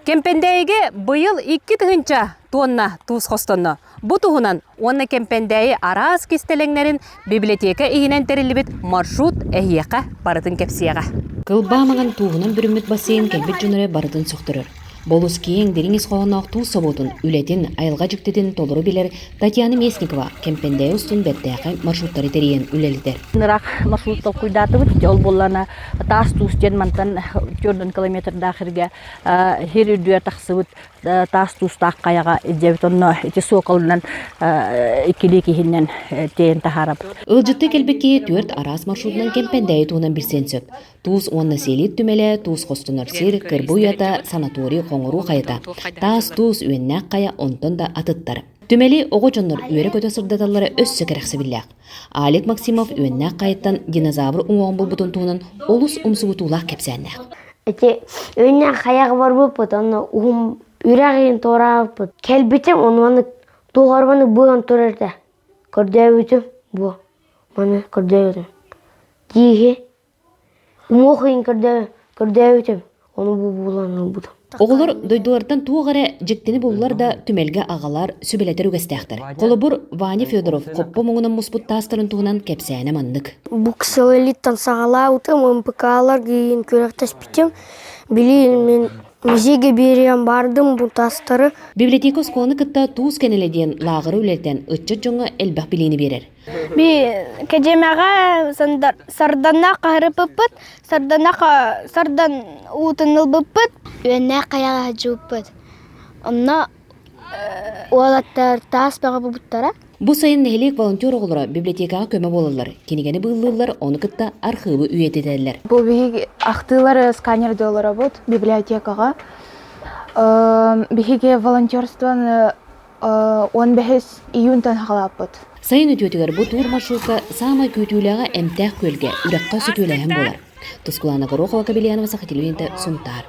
Кемпендейге быйыл 2 тыгынча тонна туз хостонно. Бу туһунан онна кемпендейи араас кистелеңнерин библиотека игинен терилибит маршрут эхияка барытын кепсияга. Кылбамаган туһунан бүрүмүт бассейн келбит жөнөрө барытын сохторор. Болус кийин дереңиз коонок туз соботун үлетин айылга жиктетин толору билер Татьяна Местникова кемпендей устун беттеяка маршруттары териен үлелидер. Нырак маршруттал куйдатыбыт, ол боллана таас туустен мантан 4 километр дахырга хирүдүө таксыбыт таас туустаак каяга жебит онно эти соколунан икили кихиннен тейин тахарап. Ылжытты келбекке 4 арас маршрутунан кемпендей туунан бирсен сөп. Туз онна селит түмеле, туз хостунар сир, кырбуята, санаторий коңуру кайта. Таас туз үеннәк кая онтон да атыттар. Түмели огочоннор үйрі көтө сырдаталары өссө керексе билляк. Алик Максимов үеннәк кайттан динозавр уңуан болбутун туунан олус умсугутуулак кепсәннәк. Эти үеннәк каяга бар болбут, онно үрәгин торабыт. Келбитем онны тугарбаны буян турарда. Көрдөбүтүм бу. Маны көрдөбүтүм. Диге умохин көрдөбүтүм. Оны бу буланы бу. Оғылыр дойдуардан туғары жіктені болулар да түмелге ағалар сүбелетер үгестәқтір. Қолыбыр Ваня Федоров қоппы мұңынан мұспұт тастырын туғынан кәпсәйіне маннық. Бұл кісілеліттен сағала ұтым, МПК-алар кейін көректес бітім. Білейін мен музейге берем бардым бұл тастары. Библиотека сконы кітта туыз кенеледен лағыры үлелден үтчет жоңы әлбәқ білейіні берер. Би кәжемәға сарданна қағырып бұппыт, сардан ұтыныл бұппыт, Үеннәк каяга жууппыт. Онна уалаттар таас бага бұбыттара. Бұ сайын нәхелек волонтер оғылары библиотекаға көмі болалар. Кенегені бұғылылар, оны кітта архивы үйетедерлер. Бұл бігі ақтылары сканерді олары бұд библиотекаға. Бігі волонтерстваны 15 июньтан қалап бұд. Сайын өтетігер бұ тур маршрутка самай көтіліға әмтәқ көлге, үрәққа сүтіліғен болар. Тұскулана Горохова Кабельянова Сахатилуенті Сунтар.